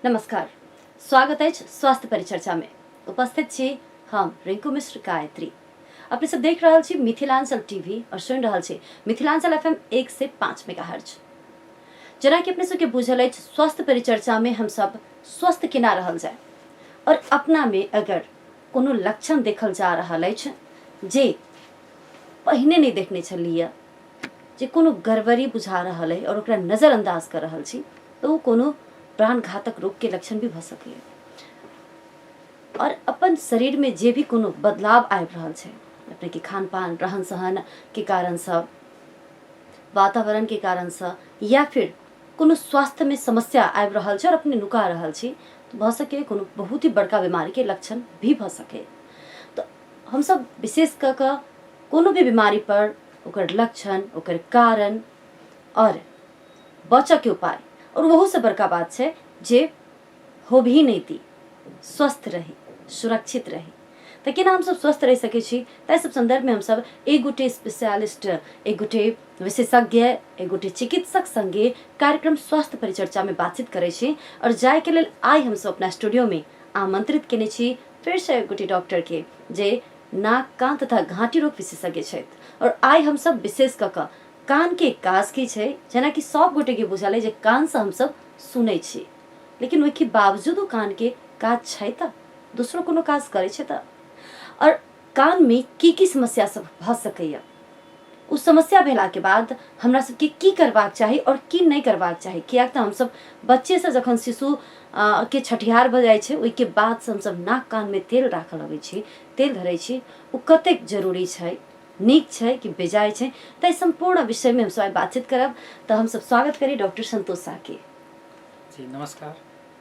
नमस्कार, स्वागत है स्वास्थ्य परिचर्चा में। उपस्थित छी हम रिंकू मिश्र गायत्री। अपने सब देख रहा छी मिथिलांचल टीवी और सुन रहा छी मिथिलांचल एफएम 1 से 5 मेगाहर्ट्ज। जना कि अपने सबके बुझल है स्वास्थ्य परिचर्चा में हम सब स्वस्थ केना रहल जाए और अपना में अगर कोनो लक्षण देखल जा रहा है जे पहिने नहीं देखने छलिए, जे कोनो गड़बड़ी बुझा रहा है और ओकरा नजरअंदाज कर रहा छी तो वो कोनो प्राण घातक रोग के लक्षण भी भ सके। और अपन शरीर में जे भी कोनो बदलाव आबि रहल छै, अपने के खान पान रहन सहन के कारण से, वातावरण के कारण से, या फिर कोनो स्वास्थ्य में समस्या आबि रहल छै और अपने नुका रहल छी तो भ सके कोनो बहुत ही बड़का बीमारी के लक्षण भी भ सके। तो हम सब विशेष क कोनो भी बीमारी पर ओकर लक्षण, ओकर कारण और बचे के उपाय, और वहू से बड़का बात है जे हो भी नहीं दी, स्वस्थ रही, सुरक्षित रही। तो केना हम सब स्वस्थ रह सके छी, ताहि सब संदर्भ में हम सब एक गोटे स्पेशलिस्ट, एक गोटे विशेषज्ञ, एक गोटे चिकित्सक संगे कार्यक्रम स्वास्थ्य परिचर्चा में बातचीत करे छी। और जाय के लेल आई हम सब अपना स्टूडियो में आमंत्रित केने छी फिर से एक गोटे डॉक्टर के जे नाक कान तथा घाटी रोग विशेषज्ञ छथि। और आई हम सब विशेष क कान के काज की छै, जेना कि सब गोटे के बुझल है जे कान से हम सब सुनै छी, लेकिन ओहि के बावजूदो कान के काज छै त दूसरो कोनो काज करे छै त। और कान में की समस्या सब भ सकैया, उस समस्या भेला के बाद हमरा सबके की करबाक चाही और की नहीं करबाक चाही। कियाक त हम सब बच्चे से जखन शिशु के छठिहार भ जाय छै, ओहि के बाद से हम सब नाक कान में तेल राखल अबै छी, तेल धरै छी, ओ कतेक जरूरी छै, नीक छै कि बेजाय छै, ताहि संपूर्ण विषय में हम सब बातचीत करब। तो हम सब स्वागत करी डॉक्टर संतोष शाह के। जी नमस्कार,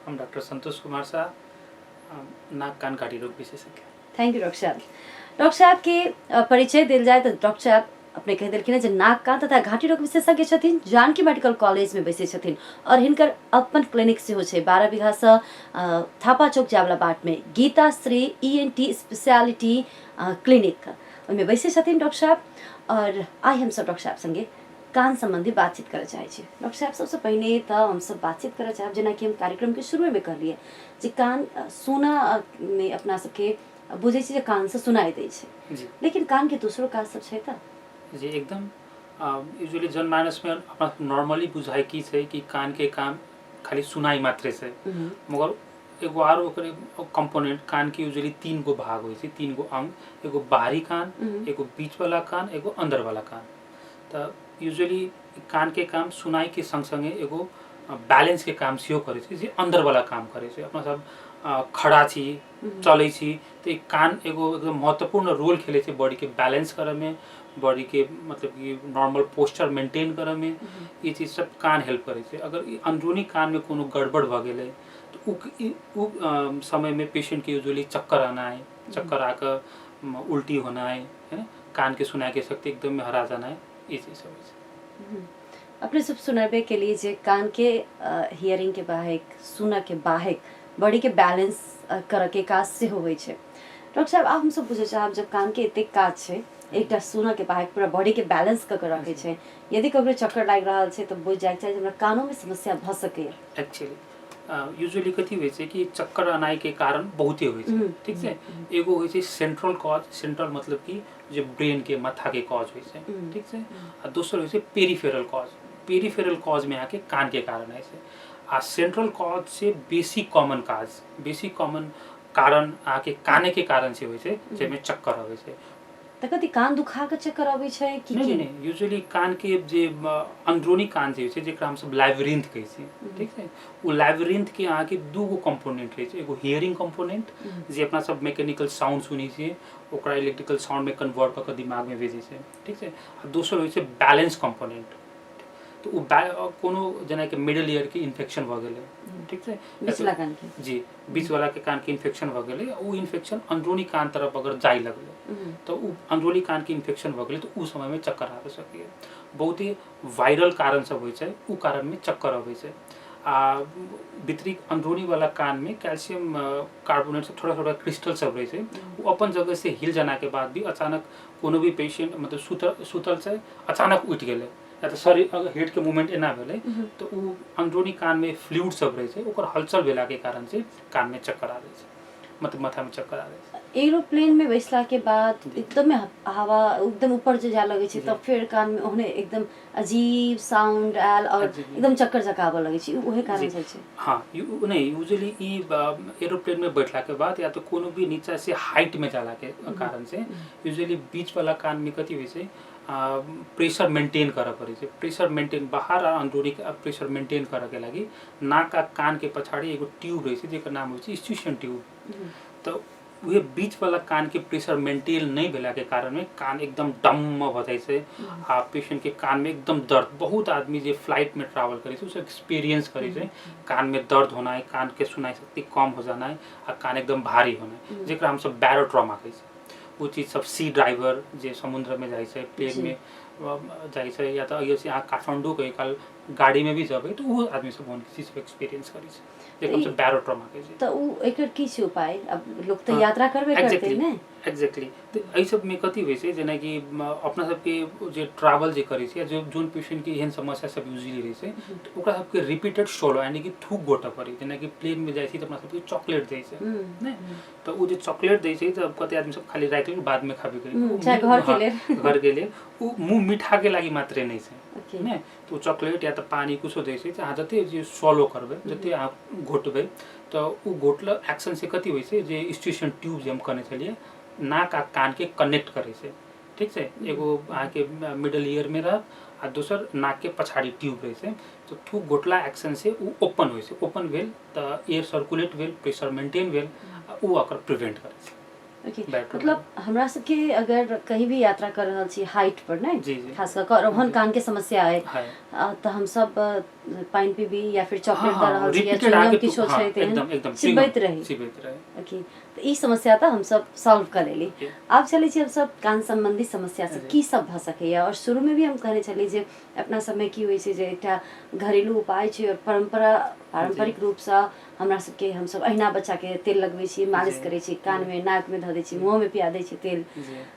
हम डॉक्टर संतोष कुमार शाह, नाक कान घाटी रोग विशेषज्ञ। थैंक यू डॉक्टर साहब। डॉक्टर साहब के परिचय दिल जाए तो डॉक्टर साहब अपने कह दिलखिन जे नाक कान तथा घाटी रोग विशेषज्ञ छथिन, जानकी मेडिकल कॉलेज में बैसे छथिन और हिनकर अपन क्लिनिक सेहो छै 12 बीघा से थापा चौक जावला बाट में Gita Shri ENT speciality clinic में बैसे छथिन डॉक्टर साहब। और आई हम सब डॉक्टर साहब संगे कान संबंधी बातचीत करे चाहे छी। डॉक्टर साहब सबसे पहले तो हम सब बातचीत करे चाहब, जेना कि हम कार्यक्रम के शुरू में कहलिए जे कान सुना में अपना सबके बुझे छी जे कान से सुनाई दै छै, लेकिन कान के दूसरो काज सब छै त। जी एकदम यूजुअली जनमानस में अपना नॉर्मली बुझाई की छै कि कान के काम खाली सुनाई मात्रे से, मगर एगो आरो ओकर कंपोनेंट कान के यूजुअली 3 गो भाग होय छै, 3 गो अंग, एगो बाहरी कान, एगो बीच वाला कान, एगो अंदर वाला कान। त यूजुअली कान के काम सुनाई के संग संगे एगो बैलेंस के काम सेहो करे छै, जे अंदर वाला काम करे छै। अपना सब खड़ा छी, चलै छी तो कान एगो एकदम महत्वपूर्ण रोल खेले छै बॉडी के बैलेंस करे में, बॉडी के मतलब कि नॉर्मल पोस्चर मेंटेन करे में। ये चीज सब कान हेल्प करे छै। अगर अंदरूनी कान में कोनो गड़बड़ भ गेले तो उ समय में पेशेंट के यूजुअली चक्कर आना है, चक्कर आकर उल्टी होना है ना, कान के सुनाई के शक्ति एकदम में हरा जाना है, ये चीज सब है। अपने सब सुनाबे के लिए जे कान के हियरिंग के बाहेक, सुना के बाहेक बॉडी के बैलेंस करे के काज से होय छै। डॉक्टर साहब आप हम सब बुझे चाहब जब कान के एते काज छै, एकटा सुना के बाहेक पूरा बॉडी के बैलेंस क के रखे छै, यदि ककरो चक्कर लाग रहल छै तो बुझ जाय छै हमरा कानों में समस्या भ सके। एक्चुअली यूजुअली कथी होय छै कि चक्कर आनाई के कारण बहुते होय छै, ठीक छै। एगो होय छै सेंट्रल कॉज, सेंट्रल मतलब कि जे ब्रेन के माथा के कॉज होय छै, ठीक छै। आ दोसर होय छै पेरिफेरल कॉज, पेरिफेरल कॉज में आके कान के कारण है छै। आ सेंट्रल कॉज से बेसी कॉमन काज, बेसी कॉमन कारण आके काने के कारण से होय छै, जेमे चक्कर आवे छै। त कति कान दुखा के चक्कर आवे छै कि नहीं, यूजुअली कान के जे अंदरूनी कान जे होय छै जेकरा हम सब लाइब्रिंथ कहै छी, ठीक छै। वो लाइब्रिंथ के अहाँ के 2 गो कंपोनेंट रहै छै, एगो हियरिंग कंपोनेंट जे अपना सब मैकेनिकल साउंड सुनै छी, ओकरा इलेक्ट्रिकल साउंड में कन्वर्ट क के दिमाग में भेजै छै, ठीक छै। आ दोसर होय छै बैलेंस कंपोनेंट। तो वो कोनो जेना कि मिडल ईयर के इन्फेक्शन भ गेलै, ठीक छै, बीच वाला कान के, जी बीच वाला के कान के इन्फेक्शन भ गेलै, वो इन्फेक्शन अंदरूनी कान तरफ अगर जाय लगले तो वो अंदरूनी कान के इन्फेक्शन भ गेलै तो उस समय में चक्कर आबे सके। बहुत ही वायरल कारण सब होय छै, उ कारण में चक्कर आबे छै। आ भीतरी अंदरूनी वाला कान में कैल्शियम कार्बोनेट सब थोड़ा थोड़ा क्रिस्टल सब रहे छै, वो अपन जगह से हिल जाना के बाद भी अचानक कोनो भी पेशेंट मतलब सुतल से अचानक उठ गेले या तो शरीर अगर हेड के मूवमेंट एना भेलै तो उ अंदरूनी कान में फ्लूइड सब रहे छै ओकर हलचल भेला के कारण से कान में चक्कर आबै छै मतलब माथा में चक्कर आबै छै। एरोप्लेन में बैसला के बाद एकदम हवा एकदम ऊपर जे जा लगे छै तब फिर कान में ओहने एकदम अजीब साउंड आयल और एकदम चक्कर जकाबऽ लगे छै उहे कारण से छै। हाँ नहीं यूजुअली ई एरोप्लेन में बैठला के बाद या तो कोनो भी नीचा से हाइट में जाला के कारण से यूजुअली बीच वाला कान में कथी होइ छै प्रेशर मेंटेन करऽ पड़ै छै। प्रेशर मेंटेन बाहर और अंदरूनी प्रेशर मेंटेन करऽ के लागि नाक आ कान के पछाड़ी एगो ट्यूब रहै छै जेकर नाम होइ छै स्टिशियन ट्यूब। तो उहे बीच वाला कान के प्रेशर मेंटेन नहीं भेला के कारण में कान एकदम डम भ जाइ छै आ पेशेंट के कान में एकदम दर्द बहुत आदमी जे फ्लाइट में ट्रैवल करे छै उसे एक्सपीरियंस करे छै कान में दर्द होना है कान के सुनाई शक्ति कम हो जाना है आ कान एकदम भारी होना है जेकरा हम सब बैरोट्रॉमा कहै छै। वो चीज सब सी ड्राइवर जे समुद्र में जाइ छै प्लेन में जाइ छै या तो ऐसे यहाँ काठमांडू के काल गाड़ी में भी जबै तो वो आदमी सब उन चीज के एक्सपीरियंस करै छै जेकरा हम सब बैरोट्रॉमा कहै छै। तो उ एकर की छै उपाय अब लोग तो यात्रा करबे करते ने एक्जेक्टली तो एहि सब में कथी होइ छै जेना कि अपना सबके जे ट्रैवल जे करै छै जो जोन पेशेंट के एहन समस्या सब यूजुअली रहै छै तो ओकरा सबके रिपीटेड सोलो यानी कि थूक गोटा पड़ै जेना कि प्लेन में जाइ छै तो अपना सबके चॉकलेट दै छै ने तो वो जो चॉकलेट दै छै तो कते आदमी सब खाली राख ले बाद में खाबे चाहे घर के लिए उ मुंह मीठा के लागि मात्रे नहीं छै ने तो चॉकलेट या तो पानी कुछो दै छै अहाँ जते जे सोलो करबै जते अहाँ घोटबै तो उ घोटल एक्शन से कथी होइ छै जे स्टिशियन ट्यूब जे हम कहने छलिए नाक आ कान के कनेक्ट करे छै ठीक छै। एगो अहाँ के मिडल ईयर में रह आ दोसर नाक के पछाड़ी ट्यूब रहे छै तो थूक घोटला एक्शन से उ ओपन होइ छै ओपन भेल तो एयर सर्कुलेट भेल प्रेशर मेंटेन भेल उ ओकर प्रिवेंट करे छै। मतलब हमरा सबके अगर कहीं भी यात्रा कर रहल छी हाइट पर ने खास कर रोहन कान के समस्या है तो हम सब पानी पीबी या फिर चॉकलेट दे रहल छी या च्युइंगम किछो छै तेहन चिबैत रही ओके तो ई समस्या तो हम सब सॉल्व कर लेली। आब चले छी हम सब कान संबंधी समस्या से की सब भ सकैया और शुरू में भी हम कहने छली जे अपना सब में की होइ छै जे एकटा घरेलू उपाय छै और पारंपरिक रूप से हमरा सबके हम सब अहिना बच्चा के तेल लगबै छी मालिश करै छी कान में नाक में ध दै छी मुंह में पिया दै छी तेल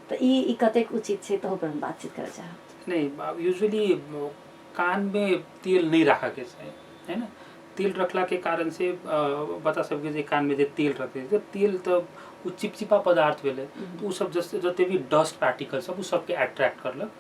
तो ई कतेक उचित छै तो पर हम बातचीत करे चाहब। नहीं यूजुअली कान में तेल नहीं रखा के चाहिए है ना। तेल रखला के कारण से बता सबके जे कान में जे तेल रखे जे तेल तो उ चिपचिपा पदार्थ भेले तो उ सब जते भी डस्ट पार्टिकल सब उ सब के अट्रैक्ट करलक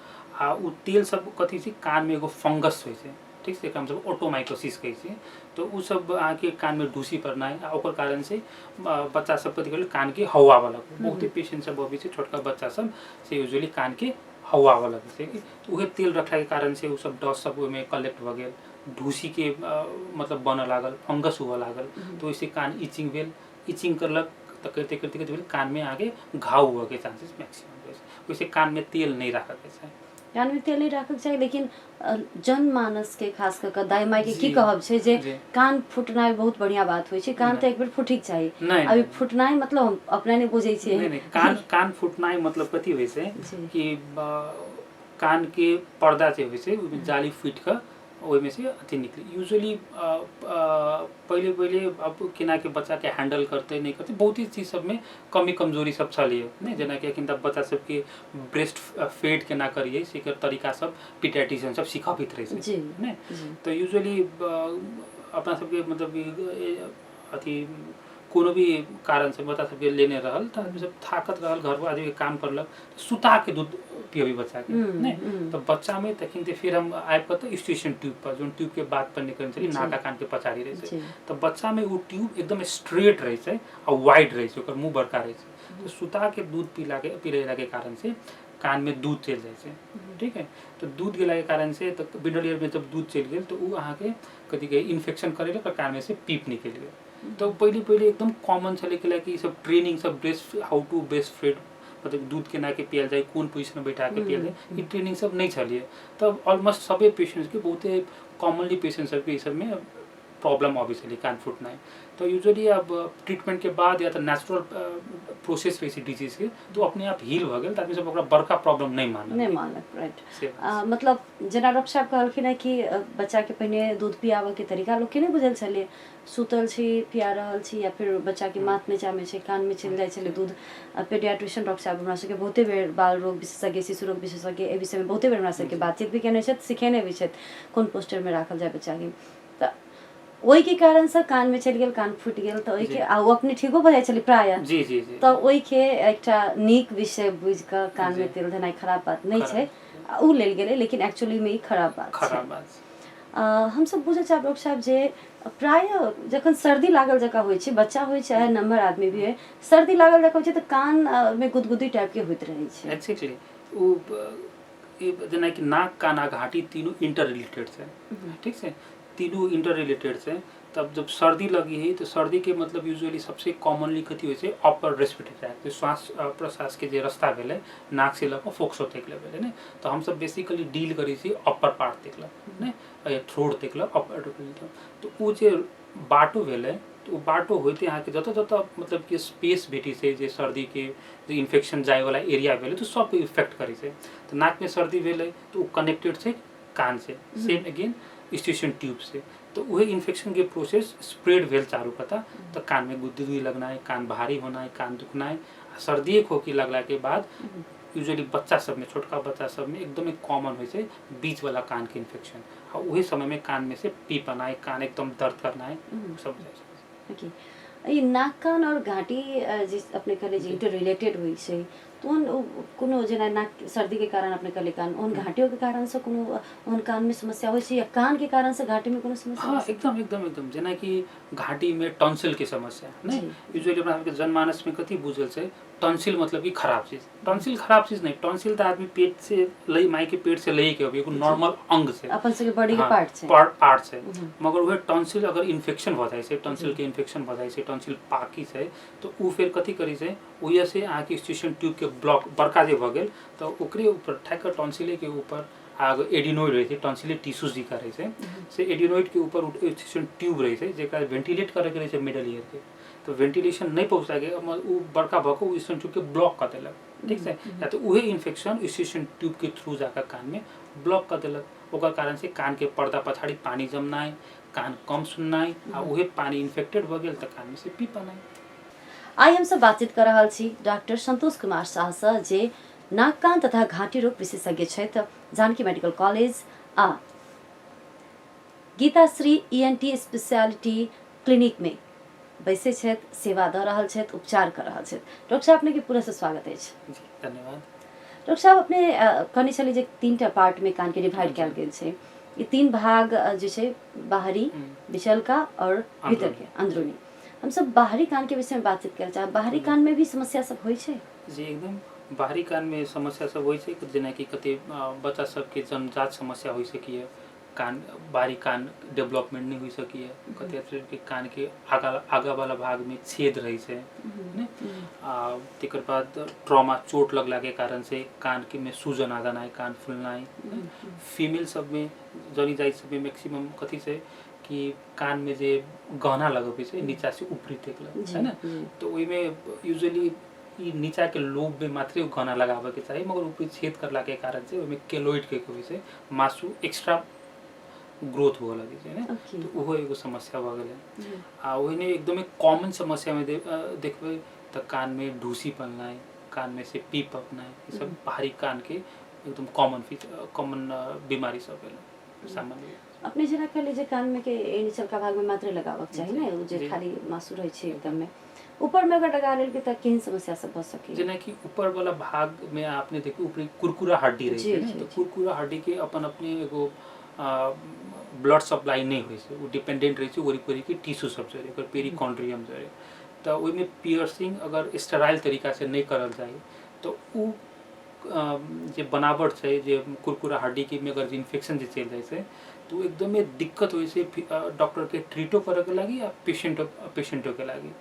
आ उ तेल सब कथी छै कान में एगो फंगस होइ छै ठीक छै हम सब ऑटोमाइकोसिस कहै छै तो उ सब अहाँ के कान में ढूसी पड़नाइ आ ओकर कारण से बच्चा सब कथी करल कान के हवा वाला बहुत पेशेंट सब अबै छै छोटका बच्चा सब से यूजुअली कान के हवा वाला छै कि तो उहे तेल रखला के कारण से उ सब डस्ट सब ओमे कलेक्ट भ गेल ढूसी के मतलब बन लागल फंगस हुआ लागल तो ओइसे कान इचिंग भेल इचिंग करलक तो करते करते करते कान में आगे घाव हुआ के चांसेस मैक्सिमम रहै छै। ओइसे कान में तेल नहीं रखा के चाहिए कान में तेल नहीं रखक चाहिए लेकिन जनमानस के खास कर दाई माई के की कहब छै जे कान फुटनाइ बहुत बढ़िया बात होइ छै कान तो एक बेर फुटिक चाहिए अभी फुटनाइ मतलब हम अपना नहीं बुझै छियै नहीं कान फुटनाइ मतलब कथी होइ छै कि कान के पर्दा जे होइ छै ओइमे जाली फुट के ओइ में से अथी निकले यूजुअली पहले पहले अब केना के बच्चा के हैंडल करते नहीं करते बहुत ही चीज सब में कमी कमजोरी सब छलिए नहीं जेना कि अखन तक बच्चा सब के ब्रेस्ट फेड केना करिए सेकर तरीका सब पीडियाट्रिशियन सब सिखाबैत रहे छै नहीं तो यूजुअली अपना सब के मतलब अथी कोनो भी कारण से बच्चा सबके लेने रहल तो आदमी सब थाकत रहल घर आदमी के काम करलक सुता के दूध पियबी बच्चा के नहीं तो बच्चा में तखन ते फिर हम आबि के तो स्टिशियन ट्यूब पर जो ट्यूब के बात पर निकल चली नाका कान के पछाड़ी रहे छै तो बच्चा में वो ट्यूब एकदम स्ट्रेट रहे छै और वाइड रहे छै ओकर मुंह बड़का रहे छै तो सुता के दूध पिला के कारण से कान में दूध चल जाए छै ठीक है तो दूध गेला के कारण से तो मिडल ईयर में जब दूध चल गेल तो उ अहाँ के कथी के इन्फेक्शन करेले तो कान में से पीप निकल गेल तो पहले एकदम कॉमन छले के कि सब ट्रेनिंग सब breast how to breastfeed मतलब दूध के ना के पियल जाए कौन पोजीशन में बैठा के पियल जाए ये ट्रेनिंग सब नहीं छलिए तब ऑलमोस्ट सबे पेशेंट्स के बहुते कॉमनली पेशेंट सब के सब में प्रॉब्लम ऑब्वियसली कान फूटना है। तो यूजुअली अब ट्रीटमेंट के बाद या तो नेचुरल प्रोसेस वैसी डिजीज के तो अपने आप हील हो गए, आदमी सब ओकरा बड़का प्रॉब्लम नहीं मानलक राइट। मतलब जेना डॉक्टर साहब कहलखिन है कि बच्चा के पहले दूध पियाबे के तरीका लोग के नहीं बुझल छले, सुतल छी पिया रहल छी या फिर बच्चा के माथ नीचा में छै कान में चल जाय छले दूध। पेडियाट्रिशियन डॉक्टर साहब हमरा सबके बहुते बेर बाल रोग विशेषज्ञ शिशु रोग विशेषज्ञ ए विषय में बहुते बेर हमरा सबके बातचीत भी केने छथि, सिखेने भी छथि कोन पोस्टर में राखल जाय बच्चा के। त ओई के कारण से कान में चल गेल, कान फूट गेल, तो ओई के आ वो अपने ठीको भ जाय छले प्राय। जी जी जी। तो ओई के एकटा नीक विषय बुझ के कान में तेल देनाइ खराब बात नहीं छै, उ लेल गेलै, लेकिन एक्चुअली में ई खराब बात छै। खराब बात। हम सब बुझे चाहब डॉक्टर साहब जे प्राय जखन सर्दी लागल जका होइ छै, बच्चा होइ चाहे नम्हर आदमी भी है, सर्दी लागल जका होइ छै तो कान में गुदगुदी टाइप के होइत रहै छै। एक्जेक्टली उ जेना कि नाक कान आ घाटी तीनों इंटर रिलेटेड है, ठीक है, तीनों इंटर रिलेटेड है। तब जब सर्दी लगी है तो सर्दी के मतलब यूजुअली सबसे कॉमनली कथी होइ छै अपर रेस्पिरेटरी ट्रैक्ट, जो श्वास प्रश्वास के जे रास्ता भेलै नाक से लऽ कऽ फोक्सो तक ले भेलै ने, तो हम सब बेसिकली डील करै छी अपर पार्ट तक लऽ ने, थ्रोट तक लऽ अपर। तो उ जे बाटो भेलै तो बाटो होते अहाँ के जतऽ जतऽ मतलब कि स्पेस भेटी छै जे सर्दी के जे इन्फेक्शन जाय वाला एरिया भेलै तो सब इफेक्ट करै छै। तो नाक में सर्दी भेलै तो कनेक्टेड छै कान से, सेम अगेन स्टेशन ट्यूब से, तो वही इन्फेक्शन के प्रोसेस स्प्रेड भेल चारू कता, तो कान में गुदगुदी लगना है, कान भारी होना है, कान दुखना है। सर्दी खोखी लगला के बाद यूजुअली बच्चा सब में, छोटका बच्चा सब में एकदम एक कॉमन होइ छै बीच वाला कान के इन्फेक्शन, और वही समय में कान में से पीप आना है, कान एकदम दर्द करना है, सब ओके। ये नाक कान और घाटी जे अपने कहले जे इंटर रिलेटेड होइ छै, तो कोनो जेना नाक सर्दी के कारण अपने कहले कान उन घाटियों के कारण से कोनो उन कान में समस्या होइ छै या कान के कारण से घाटी में कोनो समस्या? हाँ एकदम एकदम एकदम, जेना कि घाटी में टॉन्सिल के समस्या नहीं, यूजुअली अपना सबके जनमानस में कथी बुझल छै टॉन्सिल मतलब कि खराब चीज। टॉन्सिल खराब चीज नहीं, टॉन्सिल तो आदमी पेट से लई, माई के पेट से लई के अभी एगो नॉर्मल अंग से अपन से बॉडी के पार्ट से पार्ट से, मगर वह टॉन्सिल अगर इन्फेक्शन भ जाय छै, टॉन्सिल के इन्फेक्शन भ जाय छै, टॉन्सिल पाकी छै, तो उ फिर कथी करी छै ओहिया से अहाँ के स्टेशन ट्यूब के ब्लॉक बड़का जे भ गेल, तो ओकरे ऊपर ठाक के टॉन्सिले के ऊपर आग एडिनोइड रहे छै, टॉन्सिले टिश्यूज जी करे छै से एडिनोइड के ऊपर स्टेशन ट्यूब रहे छै जेकरा वेंटिलेट करे के रहे छै मिडल ईयर के, तो वेंटिलेशन नहीं पहुंचा के उ बड़का भको उ स्टेशन ट्यूब के ब्लॉक कर देलक, ठीक है, या तो उहे इन्फेक्शन स्टेशन ट्यूब के थ्रू जाकर कान में ब्लॉक कर देलक, ओकर कारण से कान के पर्दा पछाड़ी पानी जमनाइ, कान कम सुननाइ, आ उहे पानी इन्फेक्टेड भ गेल त कान में से पीप आनाइ। आई हम सब बातचीत कर रहल छी डॉक्टर संतोष कुमार शाह से, जे नाक कान तथा घाटी रोग विशेषज्ञ छथि, जानकी मेडिकल कॉलेज आ गीताश्री ईएनटी स्पेशलिटी क्लिनिक में बैसे छथि, सेवा दऽ रहल छथि, उपचार कर रहल छथि। डॉक्टर साहब अपने के पूरा से स्वागत है। जी धन्यवाद। डॉक्टर साहब अपने कहने छली जे 3टा पार्ट में कान के डिवाइड कयल गेल छै, ये 3 भाग जे छै बाहरी, बिचलका और भीतर के अंदरूनी। हम सब बाहरी कान के विषय में बातचीत करना चाहब, बाहरी कान में भी समस्या सब होइ छै? जी एकदम, बाहरी कान में समस्या सब होइ छै, जेना कि कते बच्चा सब के जन्मजात समस्या होइ सकैए, कान बाहरी कान डेवलपमेंट नहीं हो सकी है, कते के कान के आगा वाला भाग में छेद रही है ने, तेकर बाद ट्रॉमा चोट लगला के कारण से कान के में सूजन आ जाना है, कान फूलना है। फीमेल सब में जनी जाई सब में मैक्सिमम कथी से कि कान में जे गहना लगबे छै नीचा से ऊपरी तक है ना, तो ओई में यूजुअली नीचा के लोब में मात्र गहना लगावे के चाहिए, मगर ऊपरी छेद करला के कारण से ओई में केलोइड के होइ छै मासु एक्स्ट्रा ग्रोथ हो लगे छै ने, तो ओहो एगो समस्या भ गेलै। आ ओहिने एकदम कॉमन समस्या में देखबै त कान में ढूसी पलनाइ, कान में से पीप अपनाइ, ये सब बाहरी कान के एकदम कॉमन बीमारी सब भेलै सामान्य। अपने जरा कहले जे कान में के नीचलका भाग में मात्र लगावक चाहिए ना, जे खाली मासु रहे छै एकदम में, ऊपर में अगर लगा लेल के त केहन समस्या सब भ सके? जेना कि ऊपर वाला भाग में आपने देखो ऊपरी कुरकुरा हड्डी रहे छै ने, तो कुरकुरा हड्डी के अपन अपने एगो ब्लड सप्लाई नहीं होइ छै, वो डिपेंडेंट रहे छै ओरी के टिश्यू सब जरे, ओकर पेरिकॉन्ड्रियम जरे, तो ओई में पियर्सिंग अगर स्टेराइल तरीका से नहीं करल जाए तो उ जे बनावट छै जे कुरकुरा हड्डी के में अगर इन्फेक्शन जे चल जाए छै तो एकदम दिक्कत होइ छै डॉक्टर के ट्रीटो करे के लागी या पेशेंटो के लागी।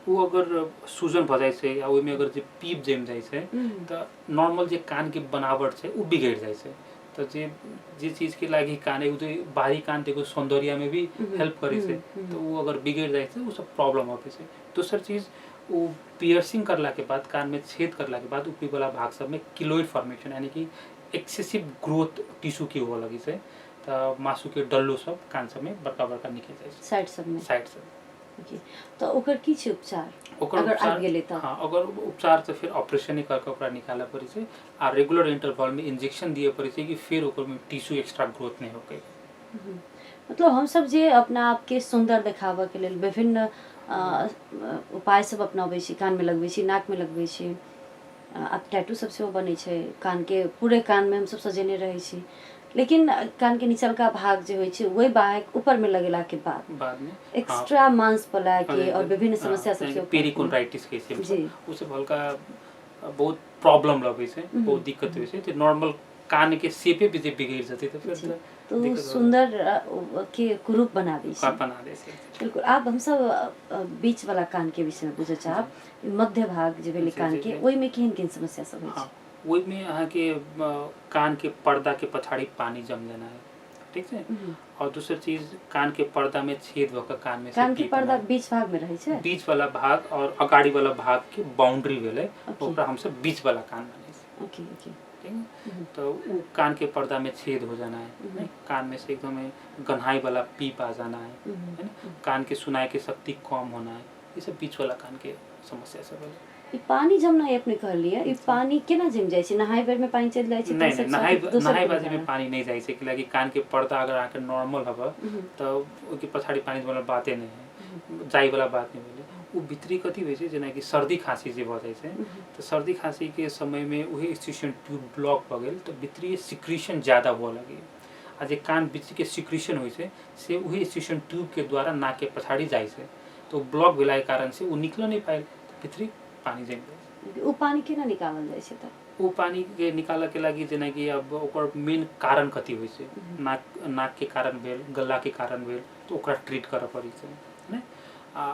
वो अगर सूजन भ जाए छै या ओई में अगर जे पीप जम जाए छै तो नॉर्मल जे कान के बनावट छै उ बिगड़ जाए छै, तो जे चीज के लागि कान एगो बाहरी कान एगो सौंदर्य में भी हेल्प करे से, तो वो अगर बिगड़ जाए से वो सब प्रॉब्लम होते से। दोसर चीज वो पियर्सिंग करला के बाद, कान में छेद करला के बाद ऊपरी वाला भाग सब में किलोइड फॉर्मेशन यानी कि एक्सेसिव ग्रोथ टिश्यू के हो लगी से, तो मासु के डल्लो सब कान सब में बड़का बड़का निकल जाए साइड सब में। साइड सब। ओके, तो ओकर की छै उपचार ओकर अगर उपचार, आबि गेलै त? हाँ, अगर उपचार तो फिर ऑपरेशन ही करके ओकरा निकाला पड़े छै आ रेगुलर इंटरवल में इंजेक्शन दिए पड़े छै कि फिर ओकर में टिश्यू एक्स्ट्रा ग्रोथ नहीं होके। मतलब हम सब जे अपना आप के सुंदर देखाबऽ के लेल विभिन्न उपाय सब अपनाबै छी, कान में लगबै छी, नाक में लगबै छी, आ टैटू सब सेहो बनै छै कान के, पूरे कान में हम सब सजेने रहै छी, लेकिन कान के निचलका भाग जे होइ छै वही बाहर ऊपर में लगेला के बाद में एक्स्ट्रा मांस पला के और विभिन्न समस्या सब से पेरिकोन्ड्राइटिस के जी। से उसे हल्का बहुत प्रॉब्लम लगे से, बहुत दिक्कत हुई से, नॉर्मल कान के शेपे भी जे बिगड़ जाती तो फिर तो सुंदर के कुरूप बना दी छै। बना दे से। बिल्कुल। आप हम सब बीच वाला कान के विषय में पूछे चाहब, मध्य भाग जे भेलै कान के, ओइ में केहन समस्या सब होइ छै? ओइ में अहाँ के कान के पर्दा के पछाड़ी पानी जम जाना है, ठीक है। और दूसरी चीज कान के पर्दा में छेद होकर कान में कान के पर्दा बीच भाग में रहे छै, बीच वाला भाग और अगाड़ी वाला भाग के बाउंड्री भेले, ओकरा हम सब बीच वाला कान माने छै। ओके ओके, ठीक है। तो वो कान के पर्दा में छेद हो जाना है, नहीं? कान में से एकदम गन्हाई वाला पीप आ जाना है ना? कान के सुनाई के शक्ति कम होना है, ये सब बीच वाला कान के समस्या सब है। ई पानी जमना ये अपने कहलिए, ई पानी केना जम जाय छै? नहाय बेर में पानी चल जाय छै? नहीं, नहाय बाजी में पानी नहीं जाय छै, कि कान के पर्दा अगर आके नॉर्मल हबा तो ओके पछाड़ी पानी वाला बाते नहीं है, जाई वाला बात नहीं भेले। वो भीतरी कथी होइ छै, जेना कि सर्दी खांसी जे भ जाय छै, तो सर्दी खांसी के समय में वही स्टिशन ट्यूब ब्लॉक भ गेल तो भीतरी सिक्रीशन ज्यादा हुआ लगे, आ जे कान बीच के सिक्रीशन होइ छै से वही स्टिशन ट्यूब के द्वारा नाक के पछाड़ी जाय छै, तो ब्लॉक भेला के कारण से वो निकल नहीं पाए, तो भीतरी पानी जम जाए। वो पानी केना निकालल जाय छै? त वो पानी के निकाले के लागि जेना कि अब ओकर मेन कारण कथी होइ छै, नाक के कारण भेल, गला के कारण भेल, तो ओकरा ट्रीट करऽ पड़ै छै, ने?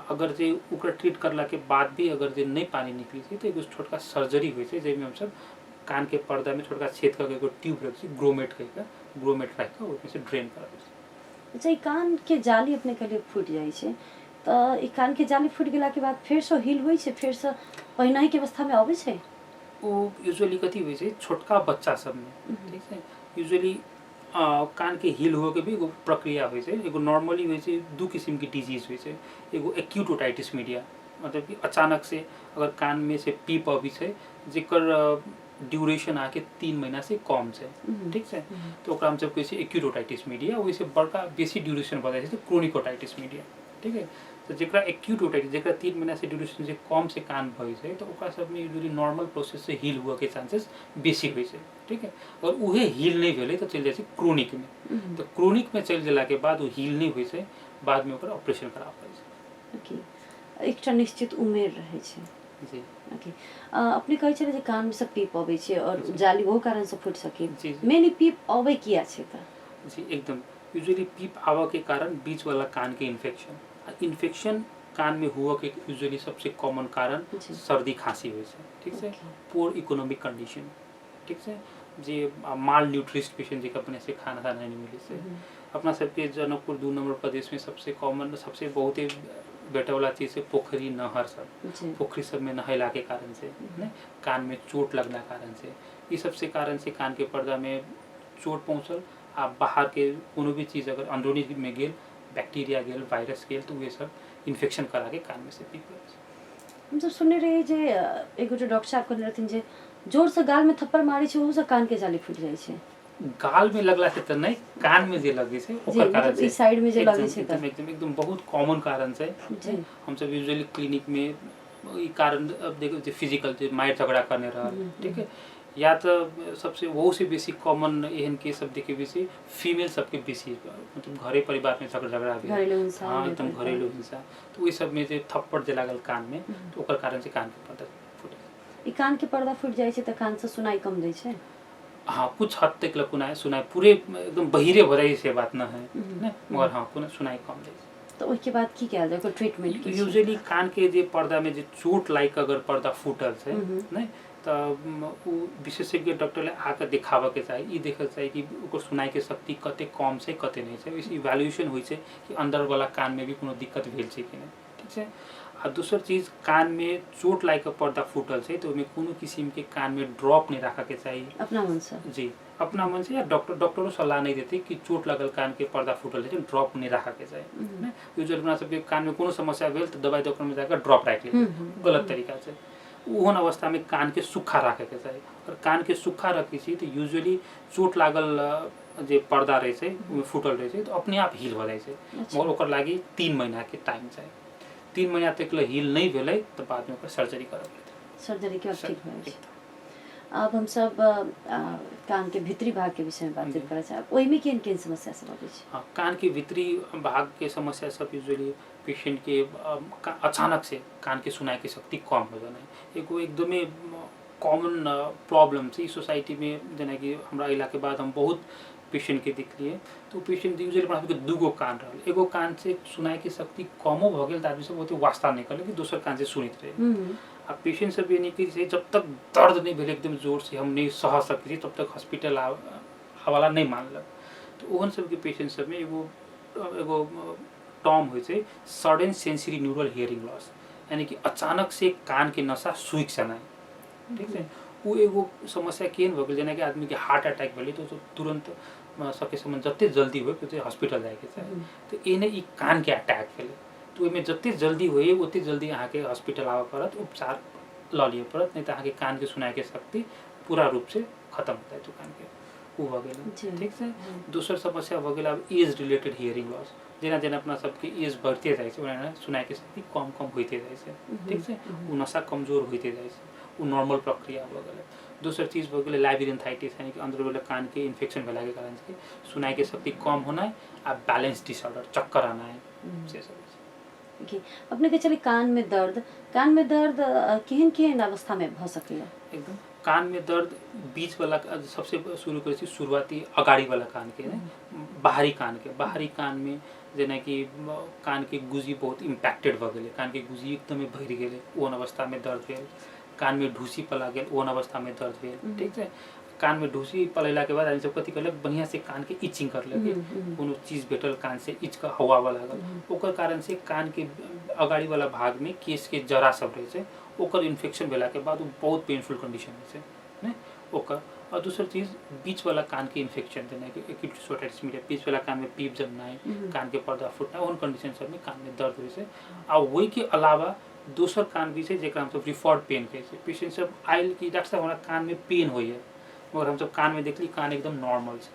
अगर जे ओकरा ट्रीट करला के बाद भी अगर जे नहीं पानी निकली छै तो एगो छोटका सर्जरी होइ छै, जेमे हम सब कान के पर्दा में छोटका छेद करके एगो ट्यूब रख छै, ग्रोमेट रख के ओमे से ड्रेन कराबै छै। अच्छा, ई कान के जाली अपने कहलिए फूट जाय छै, तो ई कान के जाली फूट गेला के बाद फिर से हील होइ छै, फिर से पहिने के अवस्था में आबै छै? वो यूजुअली कथी होइ छै छोटका बच्चा सब में, ठीक है, यूजुअली कान के हील हुए के भी एगो प्रक्रिया होइ छै। एगो नॉर्मली होइ छै दू किस्म के डिजीज होइ छै, एगो एक्यूट ओटाइटिस मीडिया, मतलब कि अचानक से अगर कान में से पीप अबै छै जेकर ड्यूरेशन आके 3 महीना से कम छै, ठीक है, तो ओकरा हम सब कहै छै एक्यूट ओटाइटिस मीडिया। ओइसे बड़का बेसी ड्यूरेशन भ जाइ छै तो क्रोनिक ओटाइटिस मीडिया, ठीक है। तो जेकरा एक्यूट ओटाइटिस, जेकरा 3 महीना से ड्यूरेशन से कम से कान भइ छै, तो ओकरा सब में यूजुअली नॉर्मल प्रोसेस से हील हुआ के चांसेस बेसी होइ छै, ठीक है। और उहे हील नहीं भेलै तो चल जाइ छै क्रोनिक में, तो क्रोनिक में चल गेला के बाद वो हील नहीं होइ छै, बाद में ओकरा ऑपरेशन कराबऽ पड़ै छै। ओके, एकटा निश्चित उमेर रहै छै। जी ओके, अपने कहै छलै जे कान में से पीप अबै छै और जाली वो कारण से फूट सके, जी मेन ई पीप अबै किया छै? त जी एकदम, यूजुअली पीप आवा के कारण बीच वाला कान के इन्फेक्शन कान में हुआ के यूजुअली सबसे कॉमन कारण सर्दी खांसी होइ छै, ठीक है। पुअर इकोनॉमिक कंडीशन, ठीक है, जे माल न्यूट्रिस्ट पेशेंट जे अपने से खाना नहीं मिले से, अपना सबके जनकपुर 2 नंबर प्रदेश में सबसे कॉमन, सबसे बहुत ही बेटे वाला चीज है पोखरी नहर सब, पोखरी सब में नहैला के कारण से, ने कान में चोट लगना कारण से, ये सबसे कारण से कान के पर्दा में चोट पहुँचल, आ बाहर के कोनो भी चीज अगर अंदरूनी में गेल, बैक्टीरिया गेल, वायरस गेल, तो वे सब इन्फेक्शन करा के कान में से पीप जाय छै। हम सब सुनने रही जे एगो डॉक्टर साहब कहने रहथिन जे जोर से गाल में थप्पड़ मारै छै ओहू से कान के जाली फूट जाय छै। गाल में लगला से तो नहीं, कान में जे लगे छै ओकर कारण से, इस साइड में जे लगे छै एकदम बहुत कॉमन कारण से हम सब यूजुअली क्लिनिक में ई कारण अब देखो जे फिजिकल जे मार झगड़ा करने रहल, ठीक है, या तो सबसे वो से बेसी कॉमन एहन केस सब देखे बेसी फीमेल सबके बेसी, मतलब घरे परिवार में झगड़ा भी, हाँ एकदम घरेलू हिंसा, तो वही सब में जे थप्पड़ जे लागल कान में, तो ओकर कारण से कान के पर्दा फूटे। ई कान के पर्दा फूट जाय छै त कान से सुनाई कम दै छै? हाँ, कुछ हद तक लकुनाए सुनाई पूरे एकदम बहिरे हो जाए से बात ना है, ना, मगर हाँ कुछ सुनाई कम दे। तो उसके बाद की क्या जाए, कोई ट्रीटमेंट की? यूजुअली कान के जे पर्दा में जे चोट लाइक अगर पर्दा फूटल छै, नहीं, उ विशेषज्ञ डॉक्टरले आके देखाबऽ के चाही, ई देखऽ चाही कि ओकर सुनाई के शक्ति कते कम छै कते नहीं छै, इस इवैल्यूएशन होइ छै कि अंदर वाला कान में भी कोनो दिक्कत भेल छै कि नहीं, ठीक छै। आ दोसर चीज कान में चोट लागि के पर्दा फूटल छै तो ओहिमे कोनो किसिम के कान में ड्रॉप नहीं रखा के चाहिए अपना मन से जी, अपना मन से, या डॉक्टरों सलाह नहीं देते कि चोट लगल कान के पर्दा फूटल है ड्रॉप नहीं रखा के चाहिए। यूजुअली अपना सबके कान में कोनो समस्या भेल तो दवाई दोकान में जाकर ड्रॉप राख ली, गलत तरीका से। ओहन अवस्था में कान के सूखा रखे के चाहिए, और कान के सूखा रखी छी तो यूजुअली चोट लागल जे पर्दा रहे छै फूटल रहे छै तो अपने आप हील हो जाए छै, मगर ओकर लागि 3 महीना के टाइम चाहिए। 3 महीना तक हील नहीं भेलै तो बाद में ओकर सर्जरी करऽ पड़तै, सर्जरी के ठीक हो जाए। अब हम सब कान के भीतरी भाग के विषय में बातचीत करे छै, ओहि में केन केन समस्या सब आबै छै? हाँ, कान के भीतरी भाग के समस्या सब यूजुअली पेशेंट के अचानक से कान के सुनाई की शक्ति कम हो जाना है, एगो एकदमै कॉमन प्रॉब्लम छै सोसाइटी में। जेना कि हमरा इला के बाद हम बहुत पेशेंट के देखलिए तो पेशेंट यूजुअली अपना सबके दूगो कान रहल, एगो कान से सुनाई के शक्ति कमो भ गेल, आदमी सब ओते वास्ता नहीं करले कि दोसर कान से सुनित रहे। आ पेशेंट सब ये नहीं कि जब तक दर्द नहीं भेल एकदम जोर से हम नहीं सह सकै छी तब तक हॉस्पिटल हवाला नहीं मानलक। तो ओहन सबके पेशेंट सब में एगो टर्म होइ छै sudden sensory neural hearing loss, यानी कि अचानक से कान के नसा सूखि जाना, ठीक है। वो एगो समस्या केहन भ गेल जेना कि आदमी के हार्ट अटैक भेलै तो तुरंत सकेसम्म जते जल्दी होय ओते हॉस्पिटल जाए के चाही। तो एने ई कान के अटैक भेलै तो ओहिमे जते जल्दी होय ओते जल्दी अहाँ के हॉस्पिटल आबऽ पड़त, उपचार लऽ लिअ पड़त, नहीं तो अहाँ के कान के सुनाई के शक्ति पूरा रूप से खत्म हो जाए कान के, वो भ गेल, ठीक छै। दोसर समस्या भ गेल अब एज रिलेटेड हियरिंग लॉस, जेना जेना अपना सबके एज बढ़ते जाइ छै ओना सुनाई के शक्ति कम कम होते जाइ छै, ठीक छै। उ नसा कमजोर होते जाइ छै, उ नॉर्मल प्रक्रिया भ गेलै। दोसर चीज भ गेलै लाइबिरिन्थाइटिस, यानी कि अंदर वाला कान के इन्फेक्शन भेला के कारण से सुनाई के शक्ति कम होना आ बैलेंस डिसऑर्डर, चक्कर आना है, से सब देखिए अपने के चले कान में दर्द केहन केहन अवस्था में भ सकेला? एकदम कान में दर्द बीच वाला सबसे शुरू करे छी शुरुआती अगाड़ी वाला कान के, बाहरी कान में जेना कि कान के गुजी बहुत इम्पैक्टेड भ गेलै, कान के गुजी एकदम भरि गेलै, ओहन अवस्था में दर्द भेल। कान में ढूसी पला गेल, ओहन अवस्था में दर्द भेल, ठीक छै। कान में ढूसी पलेला के बाद आदमी सब कथी करलक बढ़िया से कान के इचिंग कर लेके, कोनो चीज भेटल कान से इच का हवा वाला लागल, ओकर कारण से कान के अगाड़ी वाला भाग में केस के जरा सब रहे छै, ओकर इन्फेक्शन भेला के बाद बहुत पेनफुल कंडीशन होइ छै ने ओकर। और दूसर चीज बीच वाला कान के इन्फेक्शन जेना कि एक्यूट ओटाइटिस मीडिया, बीच वाला कान में पीप जमनाइ, कान के पर्दा फुटना, ओहन कंडीशन सब में कान में दर्द होइ छै। आ वही के अलावा दोसर कान भी छै जेकरा हम सब रिफर्ड पेन कहै छै। पेशेंट सब आयल कि डॉक्टर साहब हमरा कान में पेन होइए, मगर हम सब कान में देखली कान एकदम नॉर्मल छै,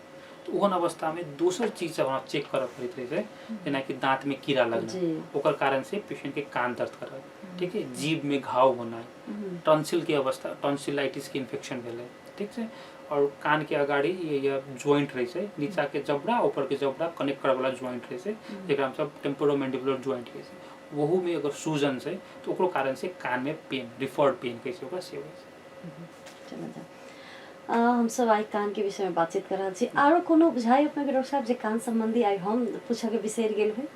तो ओहन अवस्था में दोसर चीज सब हमरा चेक करऽ पड़ैत रहे छै, जेना कि दांत में कीड़ा लगना, ओकर कारण से पेशेंट के कान दर्द करत, ठीक है। जीभ में घाव होना, टॉन्सिल के अवस्था, टॉन्सिलाइटिस के इन्फेक्शन भेलै, ठीक छै। और कान के अगाड़ी ये जॉइंट रहे छै, नीचा के जबड़ा ऊपर के जबड़ा कनेक्ट करे वाला जॉइंट रहे छै, जेकरा हम सब टेम्पोरोमैंडिबुलर जॉइंट कहै छै। वहू में अगर सूजन छै तो ओकरो कारण से कान में पेन, रिफर्ड पेन कहै छै ओकरा, से होइ छै। हम सब आई कान के विषय में बातचीत कर रहल छी, आरो कोनो बुझाई अपने के डॉक्टर साहब जे कान संबंधी आई हम पूछे के बिसरि गेल है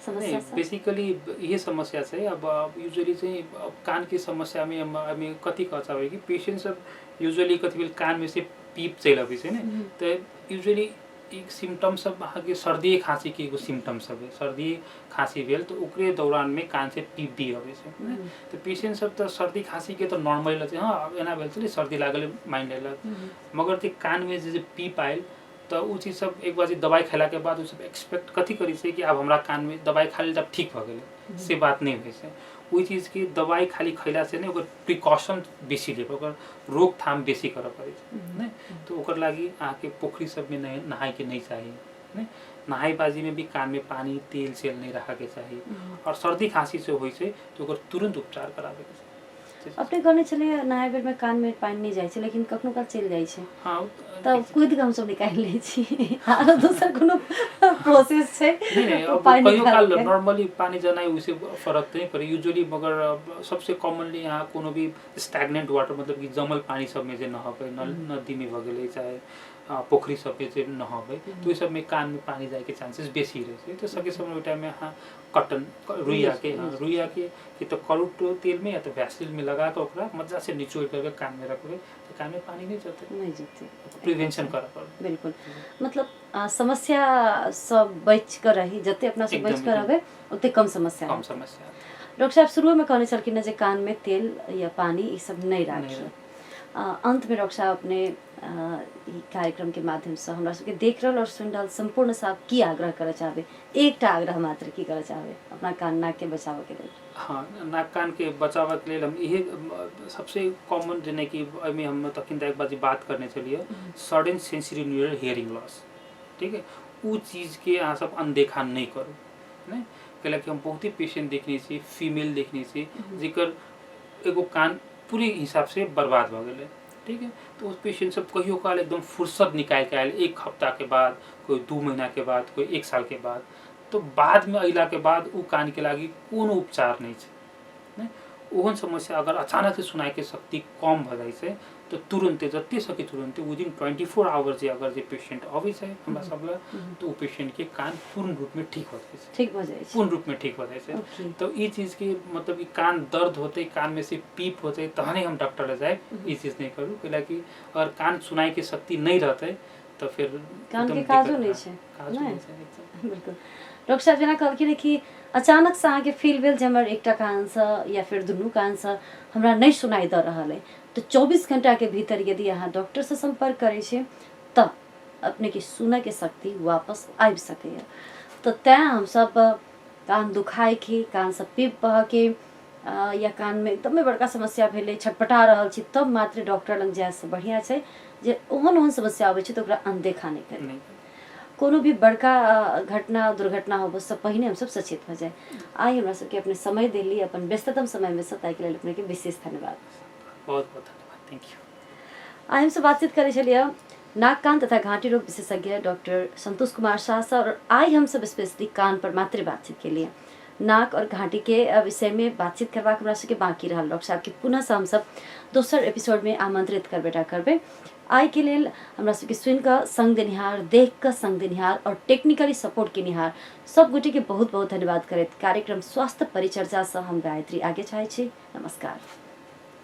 समस्या? बेसिकली ये समस्या छै। अब यूजुअली चाहिँ कान के समस्या में हमें कथी कह चाहबै कि पेशेंट सब यूजुअली कथी भेल कान में से पीप चलि अबै छै ने, तो यूजुअली एक सिम्टम सब अहाँके सर्दी खांसी के एगो सिम्टम सब है, सर्दी खांसी भेल तो ओकरे दौरान में कान से पीप भी अबै छै। तो पेशेंट सब तो सर्दी खांसी के तो नॉर्मल लगै छै, हाँ एना भेल छलै सर्दी लागल माइन लेलक, मगर जे कान में जे पीप आयल तो उ चीज सब एक बार दवाई खेला के बाद उ सब एक्सपेक्ट कथी करी छै कि अब हमरा कान में दवाई खा लेल तब ठीक भ गेलै, से बात नहीं होइ छै। ओहि चीज की दवाई खाली खैला से नहीं, ओकर प्रिकॉशन बेसी लेब, ओकर रोकथाम बेसी करऽ पड़ै छै ने। तो ओकर लागि अहाँके पोखरी सब में नहाय के नहीं चाही ने, नहाईबाजी में भी कान में पानी तेल सेल नहीं रखा के चाही। और सर्दी खांसी से होइ छै तो ओकर तुरंत उपचार कराबे के चाही। अपने कहने चले नहाय बेर में कान में पानी नहीं जाय छै, लेकिन कखनो काल चलि जाय छै, हाँ तब कूद के हम सब निकाल लै छी, आरो दोसर कोनो प्रोसेस छै? नहीं, अब कहियो काल नॉर्मली पानी जनाई उसे फर्क नहीं पड़े यूजुअली, मगर सबसे कॉमनली यहाँ कोनो भी स्टैग्नेंट वाटर मतलब कि जमल पानी सब में जे नहाबै, नदी में भ गेलै चाहे पोखरी सब पे जे नहावे तो ये सब में कान में पानी जाए के चांसेस बेसी रहे छै तो सके समय टाइम में हाँ कॉटन रुइया के कि तो करूट तेल में या तो वैसलीन में लगा के ओकरा मजा से निचोड़ करके कान में रखबे तो कान में पानी नहीं जाते प्रिवेंशन कर पड़े बिल्कुल मतलब समस्या सब बच कर रही जते अपना से बच कर आवे उतने कम समस्या डॉक्टर साहब शुरू में कहने चल कि न जे कान में तेल या पानी ये सब नहीं राखी अंत में डॉक्टर साहब अपने ई कार्यक्रम के माध्यम से हमरा सबके देख रहल और सुन रहल संपूर्ण साहब की आग्रह करे चाहबे एकटा आग्रह मात्र की करे चाहबे अपना कान नाक के बचाव के लिए हाँ नाक कान के बचाव के लिए हम यही सबसे कॉमन जने कि में हम तकिन एक बात करने चलिए sudden sensory neural hearing loss ठीक है वो चीज़ के अहाँ सब अनदेखा नहीं करू नहीं कैला कि हम बहुत ही पेशेंट देखने छी फीमेल देखने छी जेकर एगो कान पूरे हिसाब से बर्बाद हो गए ठीक है तो उस पेशेंट सब कहियो काल एकदम फुर्सत निकाल के आयल 1 हफ्ता के बाद कोई 2 महीना के बाद कोई 1 साल के बाद तो बाद में अला के बाद वो कान के लागी कोनो उपचार नहीं है ओहन समस्या अगर अचानक से सुनाई के शक्ति कम भ जाए से तो तुरंते जते सके तुरंते विदिन 24 आवर्स जे अगर जे पेशेंट आवे छै हमरा सब तो पेशेंट के कान पूर्ण रूप में ठीक हो जाए ठीक हो जाए पूर्ण रूप में ठीक हो जाए तो ये चीज के मतलब ये कान दर्द होते कान में से पीप होते तहने हम डॉक्टर ले जाए ये चीज नहीं करू कैला कि अगर कान सुनाई के शक्ति नहीं रहते तो फिर कान के काजो नहीं छै बिल्कुल डॉक्टर साहब जना कहल कि देखी अचानक से आगे फील भेल जे हमर एकटा कान से या फिर दुनू कान से हमरा नहीं सुनाई द रहल है तो 24 घंटा के भीतर यदि अहाँ डॉक्टर से संपर्क करे छे तब अपने के सुने के शक्ति वापस आबि सके तो तैं हम सब कान दुखाए के कान से पीप बह के या कान में एकदम बड़का समस्या भेले छटपटा रहल छी तब मात्र डॉक्टर लग जाए से बढ़िया छै जे ओहन समस्या आबै छै तो ओकरा अनदेखा नहीं करे कोनो भी बड़का घटना दुर्घटना हो उससे पहले हम सब सचेत हो जाए आई हमरा सबके अपने समय देली अपन व्यस्ततम समय में सताई के लिए अपने के विशेष धन्यवाद बहुत बहुत धन्यवाद थैंक यू आई हमसे बातचीत करे चलिए नाक कान तथा घाटी रोग विशेषज्ञ डॉक्टर संतोष कुमार शाह सर और आई हम सब स्पेशली कान पर मात्र बातचीत के लिए नाक और घाटी के विषय में बातचीत करवा हमरा सबके बाकी रहा डॉक्टर साहब के पुनः से हम सब दोसर एपिसोड में आमंत्रित करबे आई के लिए हमरा सबके सुन का संग देनिहार देख का संग देनिहार और टेक्निकली सपोर्ट के निहार सब गोटे के बहुत बहुत धन्यवाद करत कार्यक्रम स्वास्थ्य परिचर्चा से हम गायत्री आगे चाहे छी नमस्कार।